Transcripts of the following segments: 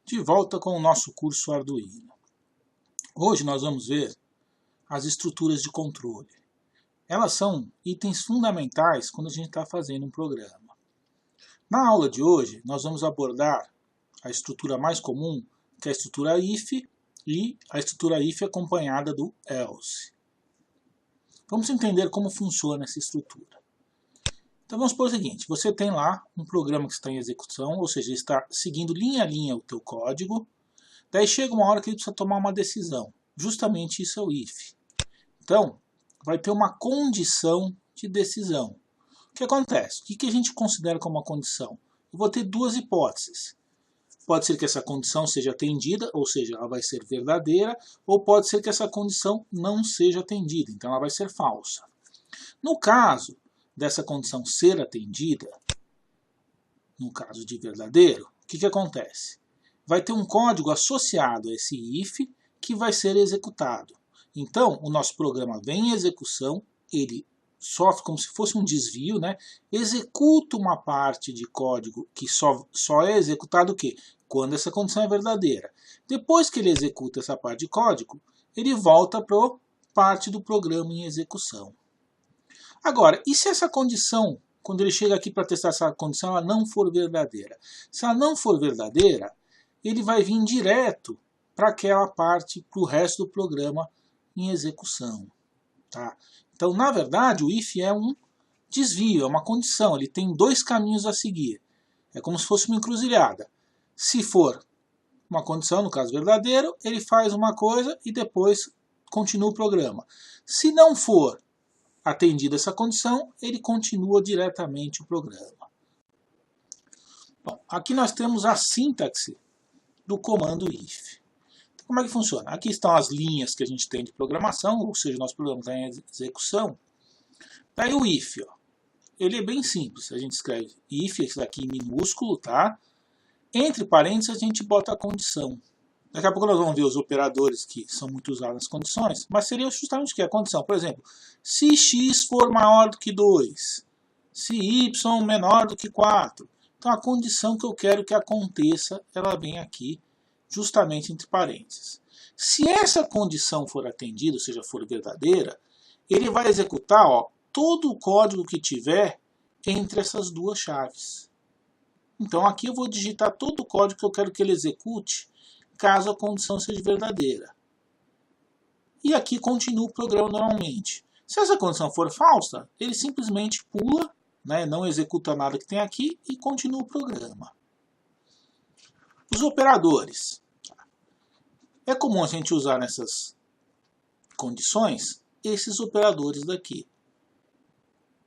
De volta com o nosso curso Arduino. Hoje nós vamos ver as estruturas de controle. Elas são itens fundamentais quando a gente está fazendo um programa. Na aula de hoje nós vamos abordar a estrutura mais comum, que é a estrutura if, e a estrutura if acompanhada do else. Vamos entender como funciona essa estrutura. Então vamos supor o seguinte, você tem lá um programa que está em execução, ou seja, ele está seguindo linha a linha o teu código, daí chega uma hora que ele precisa tomar uma decisão. Justamente isso é o if. Então, vai ter uma condição de decisão. O que acontece? O que a gente considera como uma condição? Eu vou ter duas hipóteses. Pode ser que essa condição seja atendida, ou seja, ela vai ser verdadeira, ou pode ser que essa condição não seja atendida, então ela vai ser falsa. No caso dessa condição ser atendida, no caso de verdadeiro, o que acontece? Vai ter um código associado a esse if que vai ser executado. Então, o nosso programa vem em execução, ele sofre como se fosse um desvio, né? Executa uma parte de código que só é executado o quê? Quando essa condição é verdadeira. Depois que ele executa essa parte de código, ele volta para a parte do programa em execução. Agora, e se essa condição, quando ele chega aqui para testar essa condição, ela não for verdadeira? Se ela não for verdadeira, ele vai vir direto para aquela parte, para o resto do programa em execução. Tá? Então, na verdade, o if é um desvio, é uma condição, ele tem dois caminhos a seguir. É como se fosse uma encruzilhada. Se for uma condição, no caso verdadeiro, ele faz uma coisa e depois continua o programa. Se não for atendida essa condição, ele continua diretamente o programa. Bom, aqui nós temos a sintaxe do comando if. Então, como é que funciona? Aqui estão as linhas que a gente tem de programação, ou seja, nosso programa está em execução. Daí o if, ó, ele é bem simples. A gente escreve if, esse daqui em minúsculo, tá? Entre parênteses a gente bota a condição. Daqui a pouco nós vamos ver os operadores que são muito usados nas condições, mas seria justamente o que? A condição. Por exemplo, se x for maior do que 2, se y menor do que 4. Então a condição que eu quero que aconteça, ela vem aqui, justamente entre parênteses. Se essa condição for atendida, ou seja, for verdadeira, ele vai executar todo o código que tiver entre essas duas chaves. Então aqui eu vou digitar todo o código que eu quero que ele execute, caso a condição seja verdadeira. E aqui continua o programa normalmente. Se essa condição for falsa, ele simplesmente pula, né, não executa nada que tem aqui e continua o programa. Os operadores. É comum a gente usar nessas condições esses operadores daqui.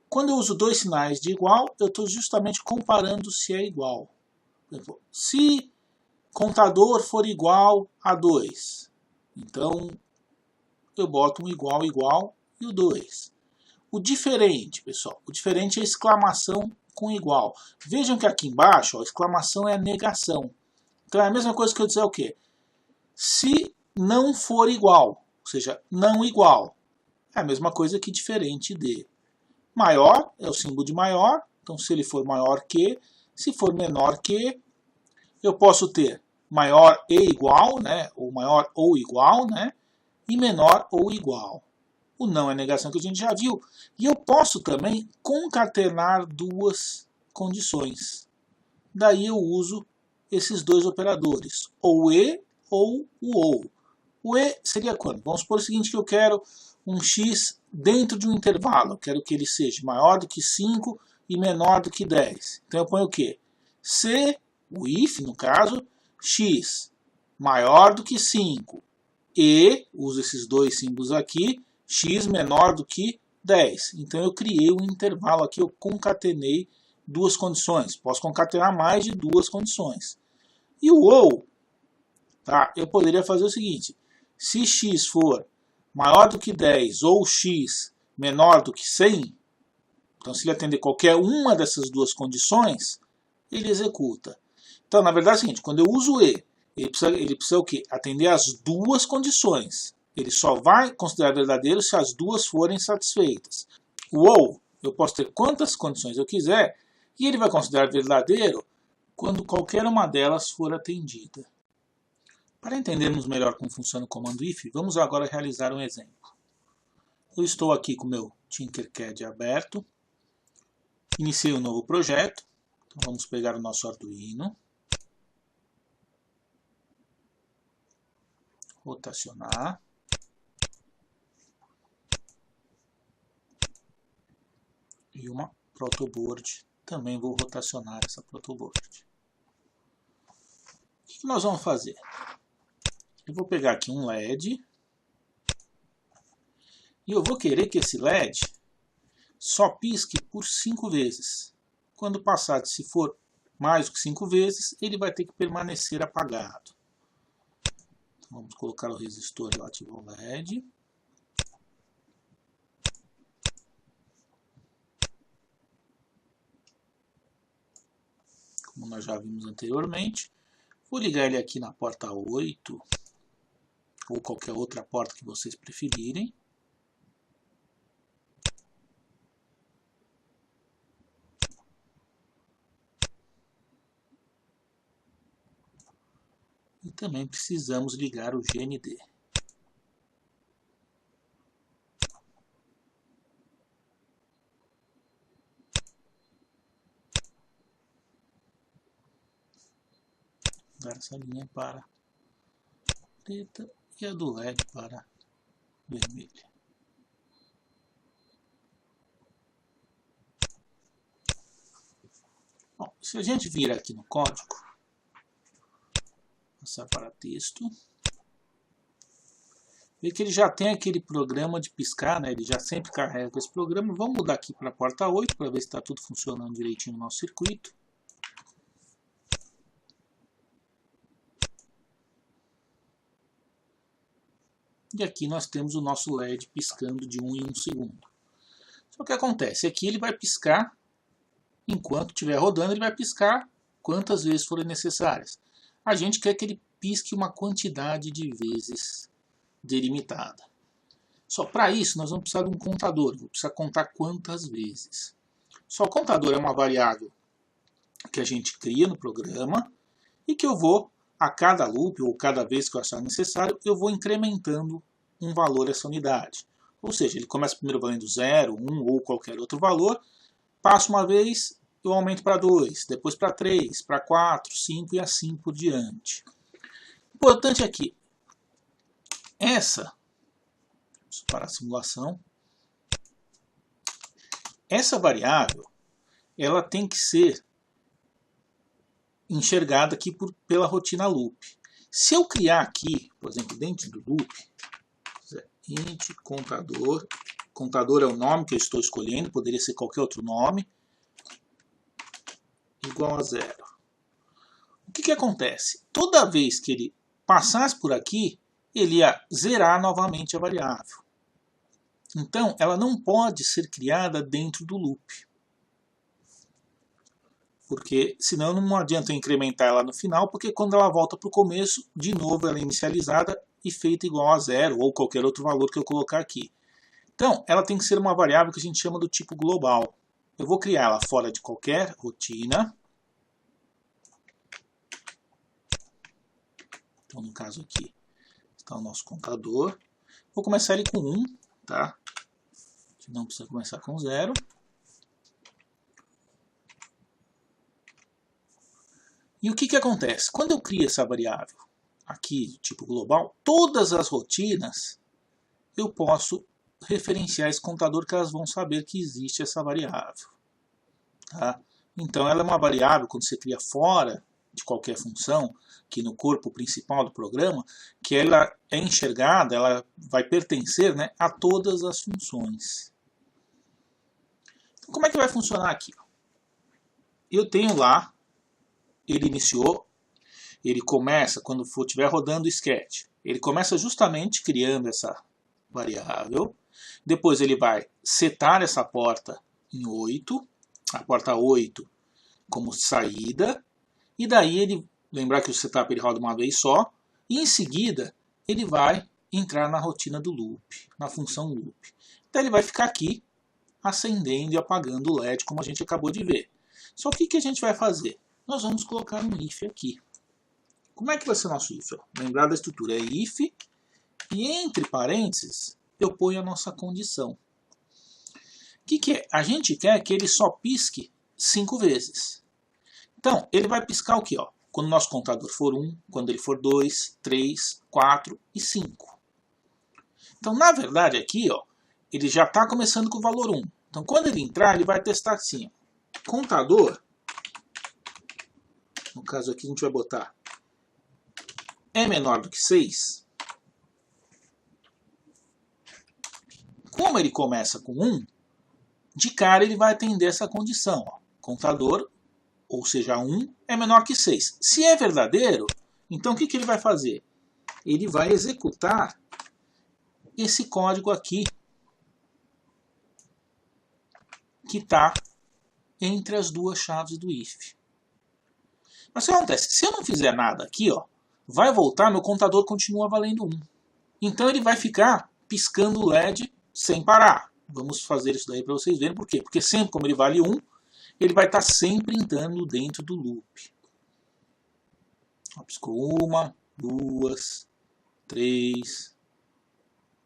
Quando eu uso dois sinais de igual, eu estou justamente comparando se é igual. Por exemplo, se contador for igual a 2, então eu boto um igual igual e o 2. O diferente, pessoal, o diferente é exclamação com igual. Vejam que aqui embaixo, a exclamação é a negação. Então é a mesma coisa que eu dizer o quê? Se não for igual, ou seja, não igual, é a mesma coisa que diferente de. Maior é o símbolo de maior, então se ele for maior que, se for menor que, eu posso ter maior e igual, né, ou maior ou igual, né, e menor ou igual. O não é negação que a gente já viu. E eu posso também concatenar duas condições. Daí eu uso esses dois operadores, ou e ou o ou. O e seria quando? Vamos supor o seguinte, que eu quero um x dentro de um intervalo. Eu quero que ele seja maior do que 5 e menor do que 10. Então eu ponho o quê? Se, o if no caso, x maior do que 5 e, uso esses dois símbolos aqui, x menor do que 10. Então eu criei um intervalo aqui, eu concatenei duas condições. Posso concatenar mais de duas condições. E o ou, tá? Eu poderia fazer o seguinte, se x for maior do que 10 ou x menor do que 100, então se ele atender qualquer uma dessas duas condições, ele executa. Então, na verdade é o seguinte, quando eu uso o e, ele precisa o quê? Atender as duas condições. Ele só vai considerar verdadeiro se as duas forem satisfeitas. O ou, eu posso ter quantas condições eu quiser, e ele vai considerar verdadeiro quando qualquer uma delas for atendida. Para entendermos melhor como funciona o comando if, vamos agora realizar um exemplo. Eu estou aqui com o meu Tinkercad aberto, iniciei um novo projeto, então vamos pegar o nosso Arduino, rotacionar, e uma protoboard, também vou rotacionar essa protoboard. O que nós vamos fazer? Eu vou pegar aqui um LED, e eu vou querer que esse LED só pisque por 5 vezes. Quando passar, se for mais do que 5 vezes, ele vai ter que permanecer apagado. Então, vamos colocar o resistor relativo ao LED. Como nós já vimos anteriormente. Vou ligar ele aqui na porta 8, ou qualquer outra porta que vocês preferirem. E também precisamos ligar o GND. Dar essa linha para preta e a do LED para vermelha. Bom, se a gente vir aqui no código, passar para texto, vê que ele já tem aquele programa de piscar, né? Ele já sempre carrega esse programa. Vamos mudar aqui para a porta 8 para ver se está tudo funcionando direitinho no nosso circuito. E aqui nós temos o nosso LED piscando de 1 em 1 segundo. Só que acontece, aqui ele vai piscar, enquanto estiver rodando, ele vai piscar quantas vezes forem necessárias. A gente quer que ele pisque uma quantidade de vezes delimitada. Só para isso nós vamos precisar de um contador, vou precisar contar quantas vezes. Só o contador é uma variável que a gente cria no programa e que eu vou, a cada loop ou cada vez que eu achar necessário, eu vou incrementando um valor essa unidade. Ou seja, ele começa primeiro valendo 0, 1 ou qualquer outro valor, passa uma vez, eu aumento para 2, depois para 3, para 4, 5 e assim por diante. Importante aqui, para a simulação, essa variável ela tem que ser enxergada aqui pela rotina loop. Se eu criar aqui, por exemplo, dentro do loop, int contador, contador é o nome que eu estou escolhendo, poderia ser qualquer outro nome, igual a 0. O que acontece? Toda vez que ele passasse por aqui, ele ia zerar novamente a variável. Então, ela não pode ser criada dentro do loop. Porque senão não adianta eu incrementar ela no final, porque quando ela volta para o começo, de novo ela é inicializada e feita igual a 0, ou qualquer outro valor que eu colocar aqui. Então, ela tem que ser uma variável que a gente chama do tipo global. Eu vou criar ela fora de qualquer rotina. Então, no caso aqui, está o nosso contador. Vou começar ele com 1, tá? Não precisa começar com 0. E o que acontece? Quando eu crio essa variável aqui, tipo global, todas as rotinas eu posso referenciar esse contador que elas vão saber que existe essa variável. Tá? Então ela é uma variável, quando você cria fora de qualquer função, que no corpo principal do programa, que ela é enxergada, ela vai pertencer, né, a todas as funções. Então, como é que vai funcionar aqui? Eu tenho lá, ele iniciou, ele começa, quando estiver rodando o sketch, ele começa justamente criando essa variável, depois ele vai setar essa porta em 8, a porta 8 como saída, e daí ele, lembrar que o setup ele roda uma vez só, e em seguida ele vai entrar na rotina do loop, na função loop. Então ele vai ficar aqui, acendendo e apagando o LED, como a gente acabou de ver. Só que o que a gente vai fazer? Nós vamos colocar um if aqui. Como é que vai ser o nosso if? Ó? Lembrar da estrutura, é if, e entre parênteses eu ponho a nossa condição. O que é? A gente quer que ele só pisque 5 vezes. Então, ele vai piscar o quê? Ó? Quando o nosso contador for 1, quando ele for 2, 3, 4 e 5. Então, na verdade, aqui, ó, ele já está começando com o valor 1. Então, quando ele entrar, ele vai testar assim. Ó, contador, no caso aqui a gente vai botar, é menor do que 6. Como ele começa com 1, de cara ele vai atender essa condição. Ó. Contador, ou seja, 1, é menor que 6. Se é verdadeiro, então o que ele vai fazer? Ele vai executar esse código aqui, que está entre as duas chaves do if. Mas o que acontece? Se eu não fizer nada aqui, ó, vai voltar, meu contador continua valendo 1. Então ele vai ficar piscando o LED sem parar. Vamos fazer isso daí para vocês verem por quê. Porque sempre, como ele vale 1, ele vai estar sempre entrando dentro do loop. Ó, piscou 1, 2, 3,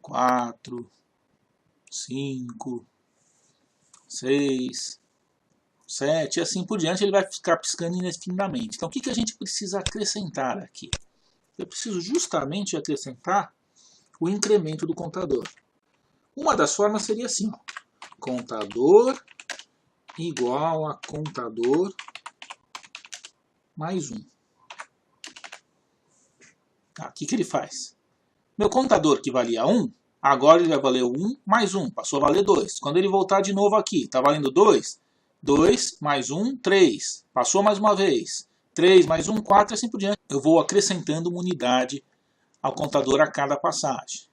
4, 5, 6, 7 e assim por diante. Ele vai ficar piscando indefinidamente. Então o que a gente precisa acrescentar aqui? Eu preciso justamente acrescentar o incremento do contador. Uma das formas seria assim, ó, contador igual a contador mais 1. Tá, o que ele faz? Meu contador que valia 1, agora ele vai valer 1 mais 1, passou a valer 2. Quando ele voltar de novo aqui, está valendo 2, 2 mais 1, 3. Passou mais uma vez. 3 mais 1, 4 e assim por diante. Eu vou acrescentando uma unidade ao contador a cada passagem.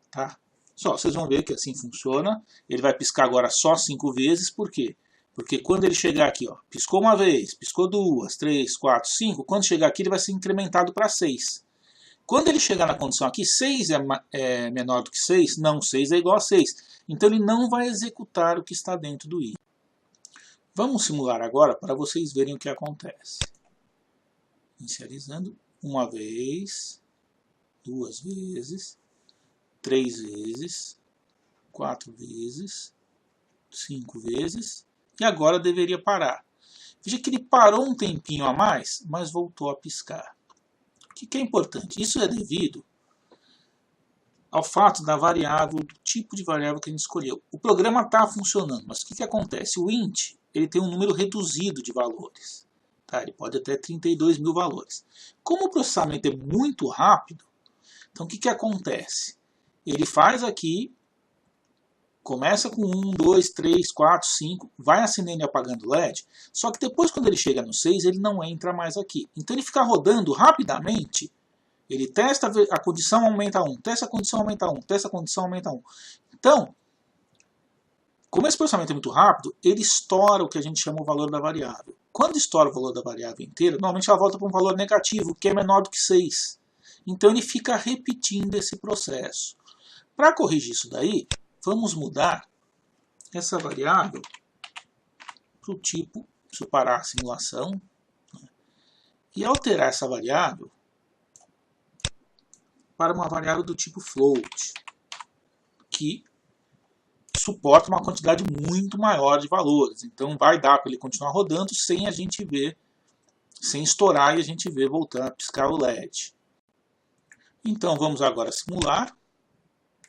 Tá? Só, vocês vão ver que assim funciona. Ele vai piscar agora só 5 vezes. Por quê? Porque quando ele chegar aqui, ó, piscou uma vez, piscou 2, 3, 4, 5. Quando chegar aqui ele vai ser incrementado para 6. Quando ele chegar na condição aqui, 6 é menor do que 6? Não, 6 é igual a 6. Então ele não vai executar o que está dentro do if. Vamos simular agora para vocês verem o que acontece. Inicializando uma vez, 2 vezes, 3 vezes, 4 vezes, 5 vezes, e agora deveria parar. Veja que ele parou um tempinho a mais, mas voltou a piscar. O que é importante? Isso é devido ao fato da variável, do tipo de variável que a gente escolheu. O programa está funcionando, mas o que acontece? O int ele tem um número reduzido de valores. Tá? Ele pode até 32 mil valores. Como o processamento é muito rápido, então o que acontece? Ele faz aqui, começa com 1, 2, 3, 4, 5, vai acendendo e apagando o LED, só que depois quando ele chega no 6, ele não entra mais aqui. Então ele fica rodando rapidamente, ele testa a condição, aumenta 1, testa a condição, aumenta 1, testa a condição, aumenta 1. Então, como esse processamento é muito rápido, ele estoura o que a gente chama o valor da variável. Quando estoura o valor da variável inteira, normalmente ela volta para um valor negativo, que é menor do que 6. Então ele fica repetindo esse processo. Para corrigir isso daí, vamos mudar essa variável para o tipo, deixa eu parar a simulação, né, e alterar essa variável para uma variável do tipo float, que suporta uma quantidade muito maior de valores. Então vai dar para ele continuar rodando sem a gente ver, sem estourar e a gente ver voltando a piscar o LED. Então vamos agora simular,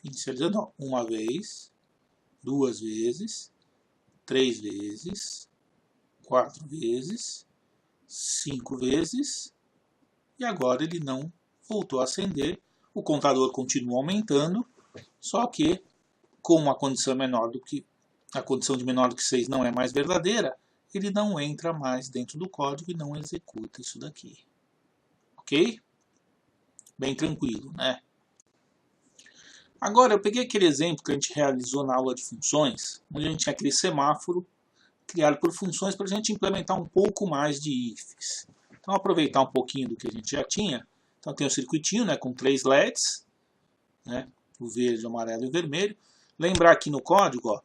inicializando uma vez, 2 vezes, 3 vezes, 4 vezes, 5 vezes, e agora ele não voltou a acender, o contador continua aumentando, só que como a condição é menor do que a condição de menor do que 6 não é mais verdadeira, ele não entra mais dentro do código e não executa isso daqui. Ok? Bem tranquilo, né? Agora, eu peguei aquele exemplo que a gente realizou na aula de funções, onde a gente tinha aquele semáforo criado por funções para a gente implementar um pouco mais de ifs. Então, aproveitar um pouquinho do que a gente já tinha. Então, tem o circuitinho, né, com 3 LEDs, né, o verde, o amarelo e o vermelho. Lembrar aqui no código, ó,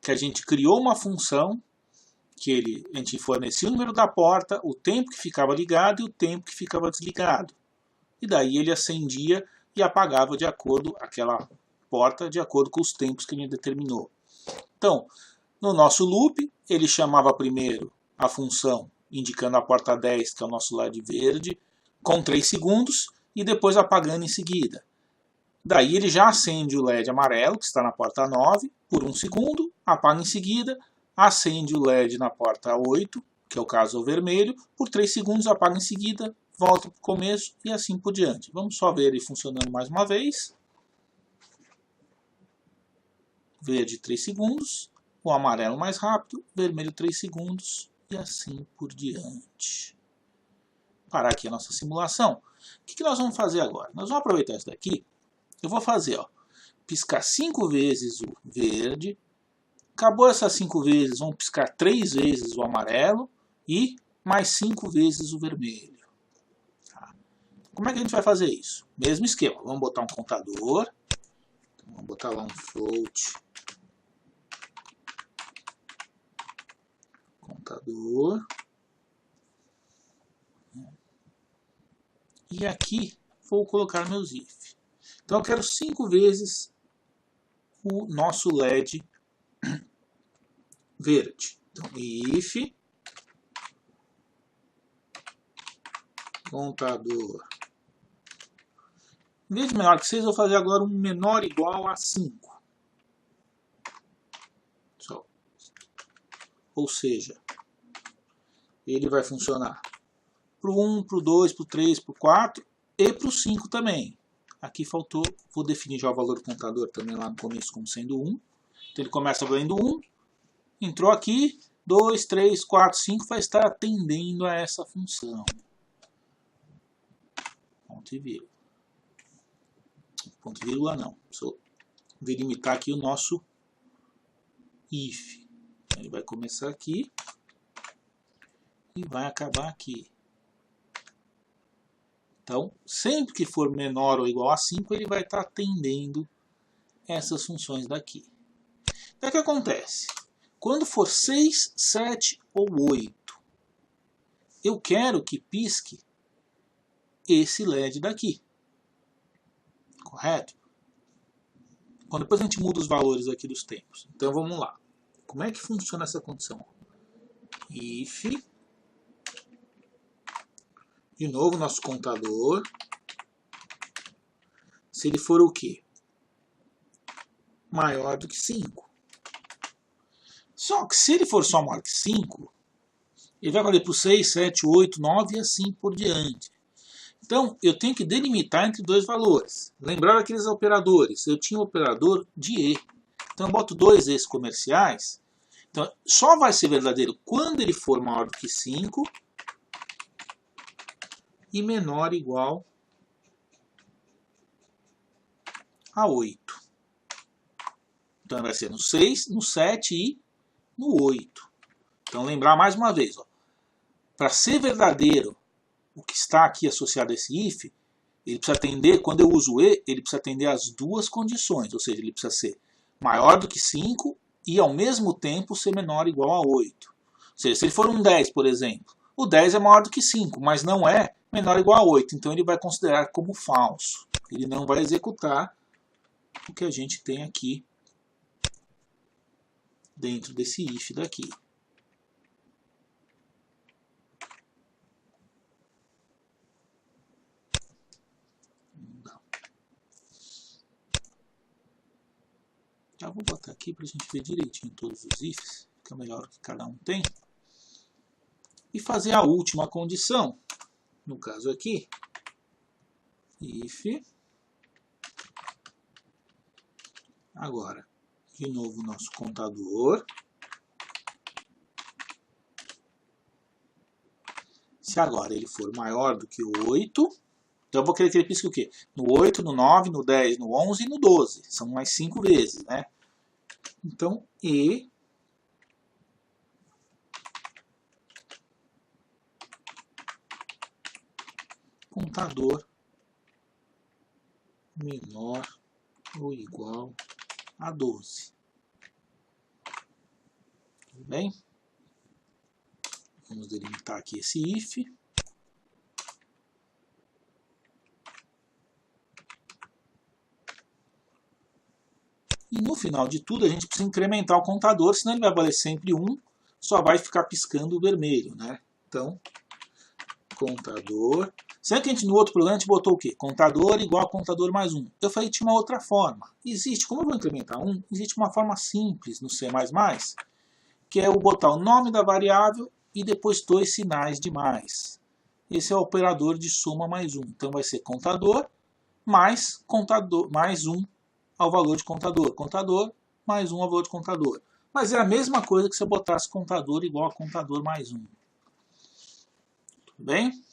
que a gente criou uma função que a gente fornecia o número da porta, o tempo que ficava ligado e o tempo que ficava desligado. e daí ele acendia e apagava de acordo aquela porta de acordo com os tempos que a gente determinou. Então, no nosso loop, ele chamava primeiro a função indicando a porta 10, que é o nosso LED verde, com 3 segundos, e depois apagando em seguida. Daí ele já acende o LED amarelo, que está na porta 9, por 1 segundo, apaga em seguida, acende o LED na porta 8, que é o caso vermelho, por 3 segundos, apaga em seguida, volta para o começo e assim por diante. Vamos só ver ele funcionando mais uma vez. Verde 3 segundos, o amarelo mais rápido, vermelho 3 segundos e assim por diante. Parar aqui a nossa simulação. O que nós vamos fazer agora? Nós vamos aproveitar isso daqui. Eu vou fazer, piscar 5 vezes o verde. Acabou essas 5 vezes, vamos piscar 3 vezes o amarelo e mais 5 vezes o vermelho. Tá. Como é que a gente vai fazer isso? Mesmo esquema. Vamos botar um contador. Então, vamos botar lá um float. Contador. E aqui vou colocar meus if. Então eu quero 5 vezes o nosso LED verde. Então if contador. Em vez de menor que 6, eu vou fazer agora um menor ou igual a 5. Ou seja, ele vai funcionar para o 1, para o 2, para o 3, para o 4 e para o 5 também. Aqui faltou, vou definir já o valor do contador também lá no começo como sendo 1. Então ele começa valendo 1, entrou aqui, 2, 3, 4, 5, vai estar atendendo a essa função. Ponto e vírgula. Ponto e vírgula não. Vou delimitar aqui o nosso if. Ele vai começar aqui e vai acabar aqui. Então, sempre que for menor ou igual a 5, ele vai estar atendendo essas funções daqui. Então, o que acontece? Quando for 6, 7 ou 8, eu quero que pisque esse LED daqui. Correto? Bom, depois a gente muda os valores aqui dos tempos. Então, vamos lá. Como é que funciona essa condição? If, de novo, nosso contador. Se ele for o quê? Maior do que 5. Só que se ele for só maior que 5, ele vai valer para o 6, 7, 8, 9 e assim por diante. Então, eu tenho que delimitar entre dois valores. Lembrar aqueles operadores. Eu tinha o operador de E. Então, eu boto dois E's comerciais. Então, só vai ser verdadeiro quando ele for maior do que 5 e menor ou igual a 8. Então, vai ser no 6, no 7 e no 8. Então, lembrar mais uma vez. Para ser verdadeiro o que está aqui associado a esse if, ele precisa atender, quando eu uso E, ele precisa atender as duas condições. Ou seja, ele precisa ser maior do que 5 e, ao mesmo tempo, ser menor ou igual a 8. Ou seja, se ele for um 10, por exemplo, o 10 é maior do que 5, mas não é menor ou igual a 8. Então, ele vai considerar como falso. Ele não vai executar o que a gente tem aqui dentro desse if daqui. Já vou botar aqui para a gente ver direitinho todos os ifs, fica melhor o que cada um tem. E fazer a última condição. No caso aqui, if. Agora, de novo, o nosso contador. Se agora ele for maior do que o 8, então eu vou querer que ele pisque o quê? No 8, no 9, no 10, no 11 e no 12. São mais 5 vezes, né? Então, E contador menor ou igual a 12. Tudo bem? Vamos delimitar aqui esse if. E no final de tudo a gente precisa incrementar o contador, senão ele vai valer sempre 1, só vai ficar piscando o vermelho, né? Então, contador. Sendo que a gente no outro programa a gente botou o quê? Contador igual a contador mais 1. Eu falei que tinha uma outra forma. Existe, como eu vou incrementar 1, existe uma forma simples no C++, que é eu botar o nome da variável e depois 2 sinais de mais. Esse é o operador de soma mais 1. Então vai ser contador mais 1 ao valor de contador. Contador mais 1 ao valor de contador. Mas é a mesma coisa que se eu botasse contador igual a contador mais 1. Tudo bem?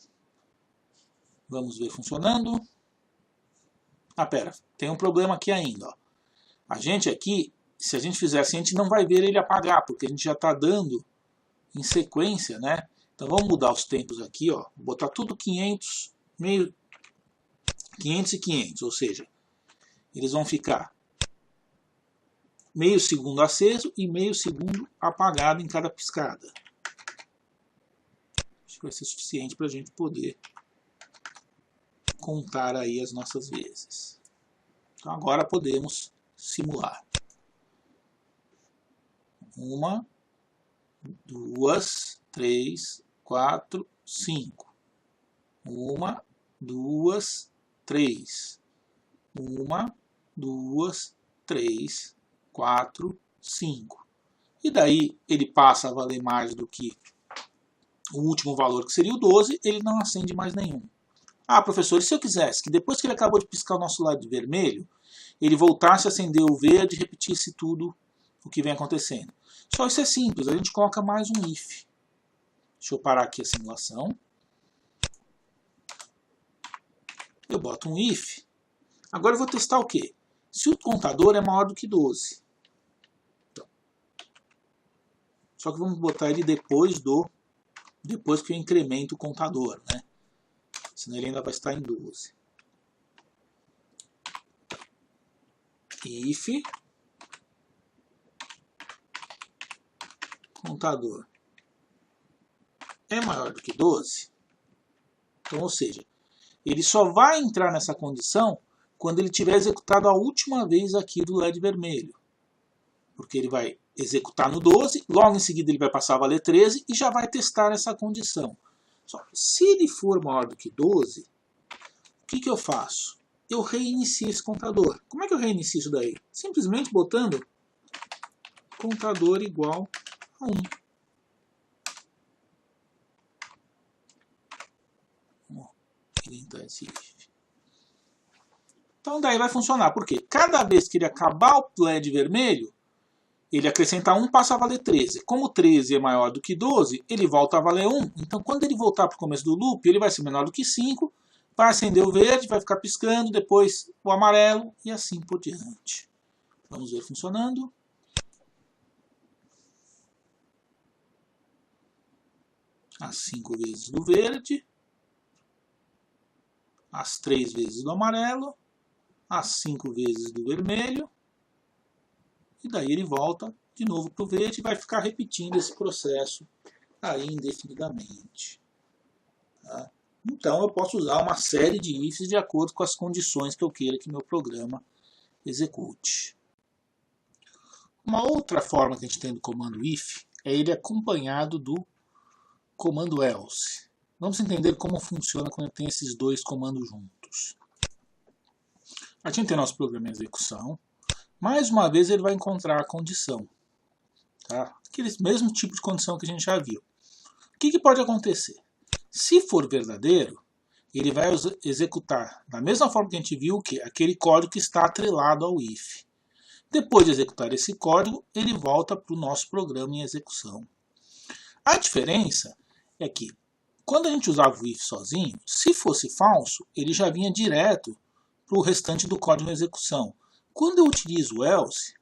Vamos ver funcionando. Ah, pera, tem um problema aqui ainda. Ó. A gente aqui, se a gente fizer assim, a gente não vai ver ele apagar, porque a gente já está dando em sequência, né? Então vamos mudar os tempos aqui, ó. Vou botar tudo 500, 500 e 500, ou seja, eles vão ficar meio segundo aceso e meio segundo apagado em cada piscada. Acho que vai ser suficiente para a gente poder contar aí as nossas vezes. Então agora podemos simular. 1, 2, 3, 4, 5. 1, 2, 3. 1, 2, 3, 4, 5. E daí ele passa a valer mais do que o último valor, que seria o 12, ele não acende mais nenhum. Ah, professor, e se eu quisesse que depois que ele acabou de piscar o nosso lado de vermelho, ele voltasse a acender o verde e repetisse tudo o que vem acontecendo? Só isso é simples, a gente coloca mais um if. Deixa eu parar aqui a simulação. Eu boto um if. Agora eu vou testar o quê? Se o contador é maior do que 12. Então, só que vamos botar ele depois que eu incremento o contador, né? Senão ele ainda vai estar em 12. If contador é maior do que 12. Então, ou seja, ele só vai entrar nessa condição quando ele tiver executado a última vez aqui do LED vermelho. Porque ele vai executar no 12, logo em seguida ele vai passar a valer 13 e já vai testar essa condição. Só, se ele for maior do que 12, o que eu faço? Eu reinicio esse contador. Como é que eu reinicio isso daí? Simplesmente botando contador igual a 1. Então daí vai funcionar. Por quê? Cada vez que ele acabar o LED vermelho, ele acrescenta 1, passa a valer 13. Como 13 é maior do que 12, ele volta a valer 1. Então quando ele voltar para o começo do loop, ele vai ser menor do que 5, vai acender o verde, vai ficar piscando, depois o amarelo e assim por diante. Vamos ver funcionando. As 5 vezes do verde, as 3 vezes do amarelo, as 5 vezes do vermelho, e daí ele volta de novo para o verde e vai ficar repetindo esse processo aí indefinidamente. Tá? Então eu posso usar uma série de ifs de acordo com as condições que eu queira que meu programa execute. Uma outra forma que a gente tem do comando if é ele acompanhado do comando else. Vamos entender como funciona quando tem esses dois comandos juntos. A gente tem nosso programa em execução. Mais uma vez ele vai encontrar a condição. Tá? Aquele mesmo tipo de condição que a gente já viu. O que pode acontecer? Se for verdadeiro, ele vai executar da mesma forma que a gente viu que aquele código que está atrelado ao if. Depois de executar esse código, ele volta para o nosso programa em execução. A diferença é que quando a gente usava o if sozinho, se fosse falso, ele já vinha direto para o restante do código em execução. Quando eu utilizo o else,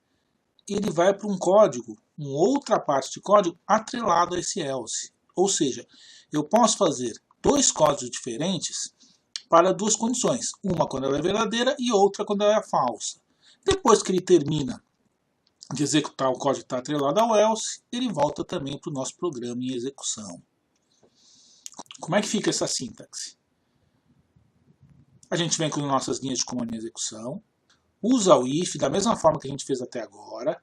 ele vai para um código, uma outra parte de código atrelado a esse else. Ou seja, eu posso fazer dois códigos diferentes para duas condições. Uma quando ela é verdadeira e outra quando ela é falsa. Depois que ele termina de executar o código que está atrelado ao else, ele volta também para o nosso programa em execução. Como é que fica essa sintaxe? A gente vem com nossas linhas de comando em execução. usa o if da mesma forma que a gente fez até agora.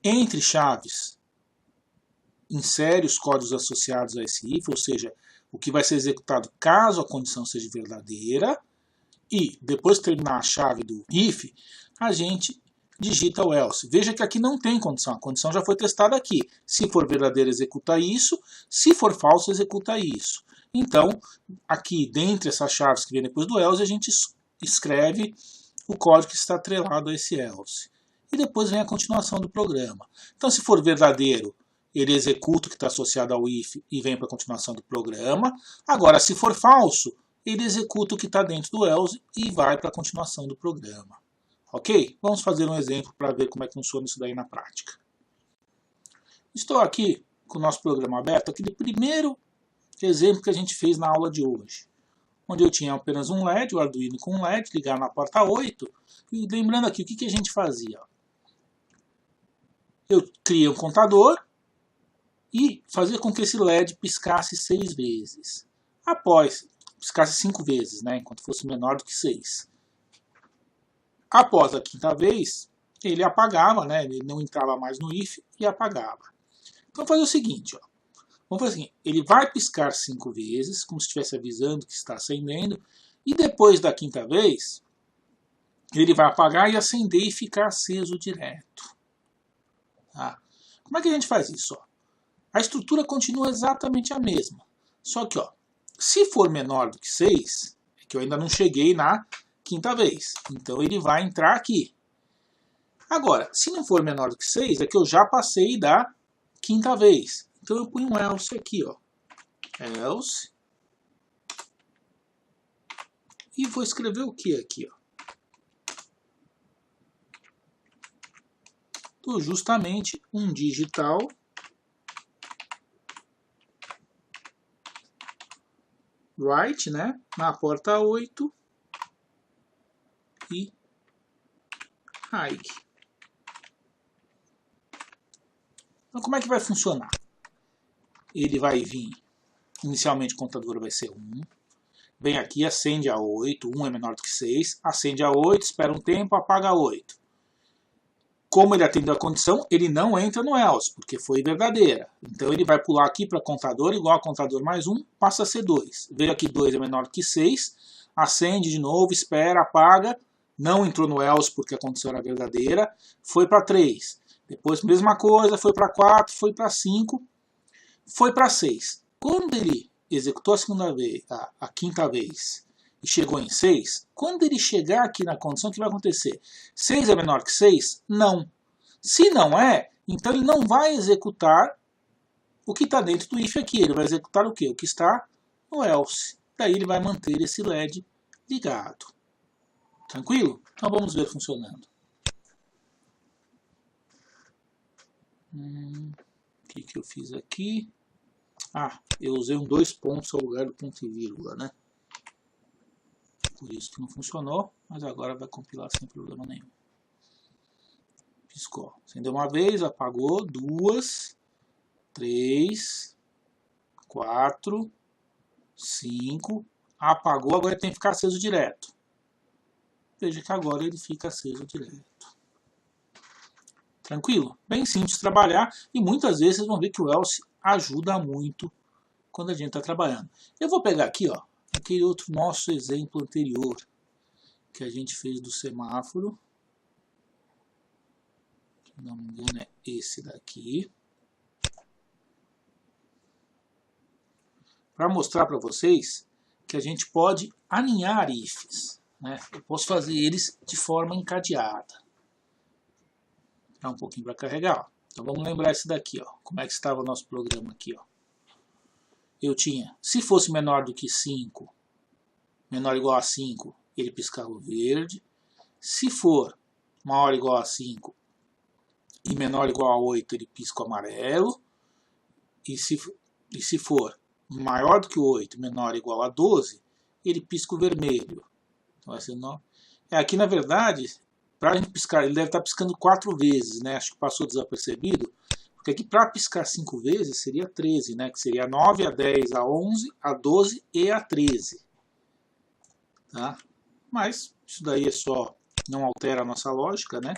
Entre chaves, insere os códigos associados a esse if, ou seja, o que vai ser executado caso a condição seja verdadeira. E depois de terminar a chave do if, a gente digita o else. Veja que aqui não tem condição, a condição já foi testada aqui. Se for verdadeiro, executa isso. Se for falso, executa isso. Então, aqui, dentre essas chaves que vem depois do else, a gente escreve o código que está atrelado a esse else. E depois vem a continuação do programa. Então, se for verdadeiro, ele executa o que está associado ao if e vem para a continuação do programa. Agora, se for falso, ele executa o que está dentro do else e vai para a continuação do programa. Ok? Vamos fazer um exemplo para ver como é que funciona isso daí na prática. Estou aqui com o nosso programa aberto, aquele primeiro exemplo que a gente fez na aula de hoje, onde eu tinha apenas um LED, o Arduino com um LED, ligar na porta 8, e lembrando aqui, o que a gente fazia? Eu criei um contador e fazia com que esse LED piscasse 6 vezes. Após, piscasse 5 vezes, né, enquanto fosse menor do que 6. Após a quinta vez, ele apagava, né? Ele não entrava mais no if e apagava. Então, vamos fazer o seguinte, ó. Vamos fazer assim, ele vai piscar 5 vezes, como se estivesse avisando que está acendendo, e depois da quinta vez, ele vai apagar e acender e ficar aceso direto. Tá? Como é que a gente faz isso? Ó? A estrutura continua exatamente a mesma. Só que, ó, se for menor do que 6, é que eu ainda não cheguei na quinta vez. Então ele vai entrar aqui. Agora, se não for menor do que 6, é que eu já passei da quinta vez. Então eu ponho um else aqui, ó. Else. E vou escrever o que aqui, ó? Então, justamente um digital write, né, na porta 8 e high. Então, como é que vai funcionar? Ele vai vir, inicialmente o contador vai ser 1, vem aqui, acende a 8, 1 é menor do que 6, acende a 8, espera um tempo, apaga a 8. Como ele atendeu a condição, ele não entra no else, porque foi verdadeira. Então ele vai pular aqui para contador, igual a contador mais 1, passa a ser 2. Veio aqui 2 é menor que 6, acende de novo, espera, apaga, não entrou no else porque a condição era verdadeira, foi para 3. Depois mesma coisa, foi para 4, foi para 5, foi para 6. Quando ele executou a segunda vez, a quinta vez, e chegou em 6, quando ele chegar aqui na condição, o que vai acontecer? 6 é menor que 6? Não. Se não é, então ele não vai executar o que está dentro do if aqui. Ele vai executar o quê? O que está no else. Daí ele vai manter esse LED ligado. Tranquilo? Então vamos ver funcionando. O que eu fiz aqui? Eu usei um 2 pontos ao lugar do ponto e vírgula, né? Por isso que não funcionou, mas agora vai compilar sem problema nenhum. Piscou. Acendeu uma vez, apagou, 2, 3, 4, 5, apagou, agora ele tem que ficar aceso direto. Veja que agora ele fica aceso direto. Tranquilo? Bem simples de trabalhar e muitas vezes vocês vão ver que o else ajuda muito quando a gente está trabalhando. Eu vou pegar aqui, ó, aquele outro nosso exemplo anterior que a gente fez do semáforo. Se não me engano é esse daqui. Para mostrar para vocês que a gente pode alinhar ifs, né? Eu posso fazer eles de forma encadeada. Dá um pouquinho para carregar. Ó. Então vamos lembrar esse daqui, ó. Como é que estava o nosso programa aqui, ó. Eu tinha, se fosse menor do que 5, menor ou igual a 5, ele piscava o verde. Se for maior ou igual a 5 e menor ou igual a 8, ele pisca o amarelo. E se for maior do que o 8, menor ou igual a 12, ele pisca o vermelho. Então, esse aqui, na verdade, para a gente piscar, ele deve estar piscando 4 vezes, né? Acho que passou desapercebido. Porque aqui para piscar 5 vezes seria 13, né? Que seria a 9, a 10, a 11, a 12 e a 13. Tá? Mas isso daí é só não altera a nossa lógica, né?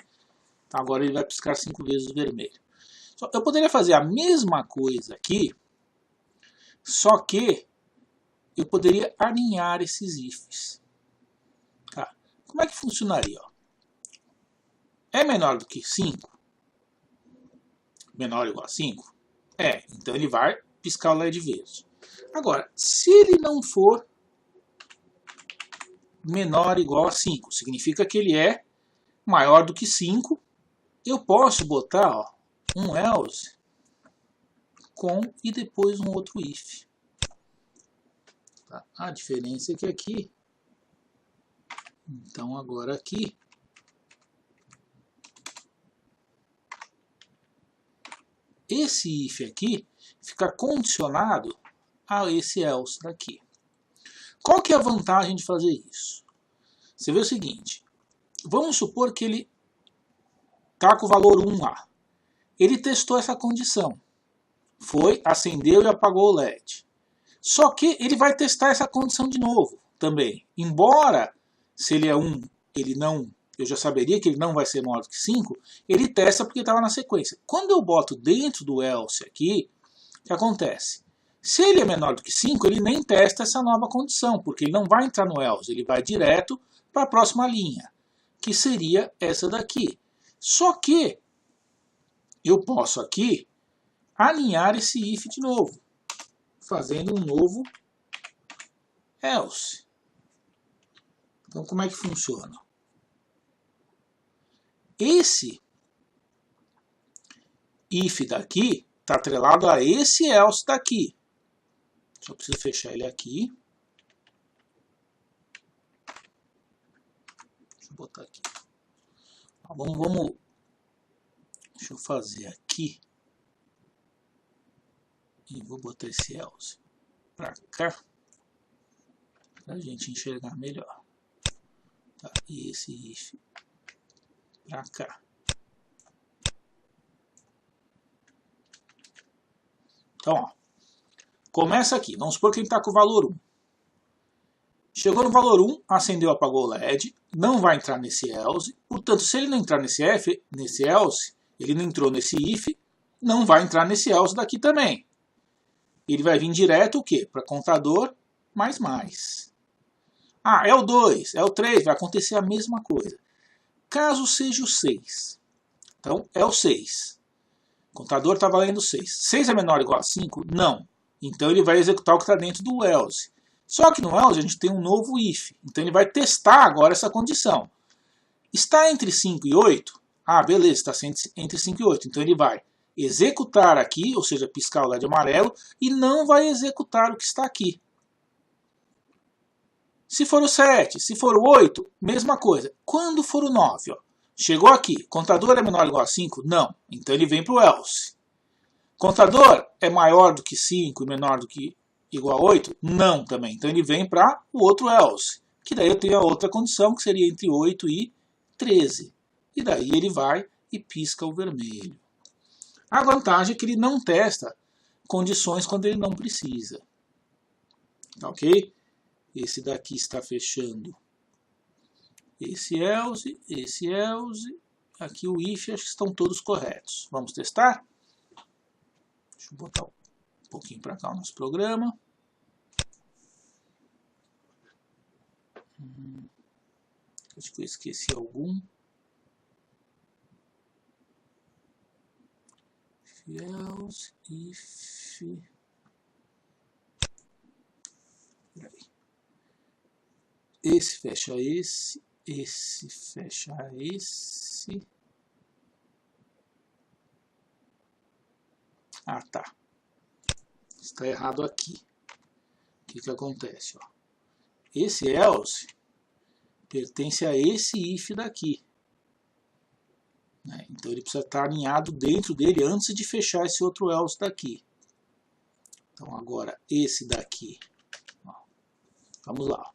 Então agora ele vai piscar 5 vezes o vermelho. Eu poderia fazer a mesma coisa aqui, só que eu poderia alinhar esses ifs. Tá? Como é que funcionaria? Ó? É menor do que 5? Menor ou igual a 5? É, então ele vai piscar o LED verde. Agora, se ele não for menor ou igual a 5, significa que ele é maior do que 5, eu posso botar ó, um else com e depois um outro if. Tá? A diferença é que aqui, então agora aqui, esse if aqui fica condicionado a esse else daqui. Qual que é a vantagem de fazer isso? Você vê o seguinte, vamos supor que ele está com o valor 1 lá. Ele testou essa condição. Foi, acendeu e apagou o LED. Só que ele vai testar essa condição de novo também. Embora, se ele é 1, ele não, eu já saberia que ele não vai ser maior do que 5, ele testa porque estava na sequência. Quando eu boto dentro do else aqui, o que acontece? Se ele é menor do que 5, ele nem testa essa nova condição, porque ele não vai entrar no else, ele vai direto para a próxima linha, que seria essa daqui. Só que eu posso aqui alinhar esse if de novo, fazendo um novo else. Então como é que funciona? Esse if daqui está atrelado a esse else daqui. Só preciso fechar ele aqui. Deixa eu botar aqui. Vamos. Deixa eu fazer aqui. E vou botar esse else para cá. Para a gente enxergar melhor. Tá? E esse if para cá. Então, ó. Começa aqui, vamos supor que ele está com o valor 1. Chegou no valor 1, acendeu, apagou o LED, não vai entrar nesse else, portanto, se ele não entrar nesse else, ele não entrou nesse if, não vai entrar nesse else daqui também. Ele vai vir direto o quê? Para contador mais mais. Ah, é o 2, é o 3, vai acontecer a mesma coisa. Caso seja o 6, então é o 6. O contador está valendo 6. 6 é menor ou igual a 5? Não. Então ele vai executar o que está dentro do else. Só que no else a gente tem um novo if. Então ele vai testar agora essa condição. Está entre 5 e 8? Ah, beleza, está entre 5 e 8. Então ele vai executar aqui, ou seja, piscar o LED amarelo, e não vai executar o que está aqui. Se for o 7, se for o 8, mesma coisa. Quando for o 9, ó, chegou aqui, contador é menor ou igual a 5? Não. Então ele vem para o else. Contador é maior do que 5 e menor do que igual a 8? Não também. Então ele vem para o outro else. Que daí eu tenho a outra condição, que seria entre 8 e 13. E daí ele vai e pisca o vermelho. A vantagem é que ele não testa condições quando ele não precisa. Tá ok? Esse daqui está fechando esse else. Aqui o if, acho que estão todos corretos. Vamos testar? Deixa eu botar um pouquinho para cá o nosso programa. Acho que eu esqueci algum. Else, if. Esse fecha esse fecha esse. Ah, tá. Está errado aqui. O que acontece? Ó? Esse else pertence a esse if daqui. Né? Então ele precisa estar alinhado dentro dele antes de fechar esse outro else daqui. Então agora esse daqui. Ó. Vamos lá.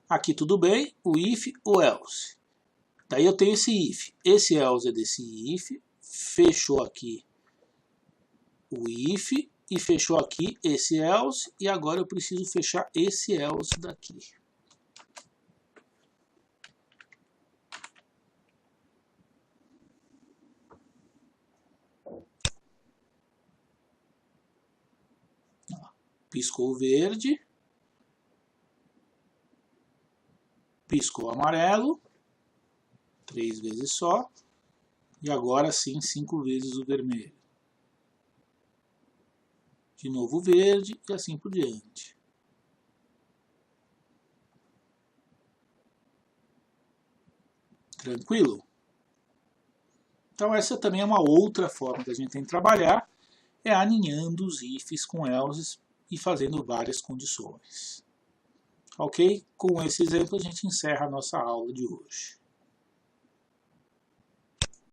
Aqui tudo bem, o if, o else. Daí eu tenho esse if. Esse else é desse if. Fechou aqui o if e fechou aqui esse else, e agora eu preciso fechar esse else daqui. Piscou verde. Piscou amarelo. 3 vezes só. E agora sim 5 vezes o vermelho. De novo o verde e assim por diante. Tranquilo? Então essa também é uma outra forma que a gente tem de trabalhar, é aninhando os ifs com else e fazendo várias condições. Ok? Com esse exemplo a gente encerra a nossa aula de hoje.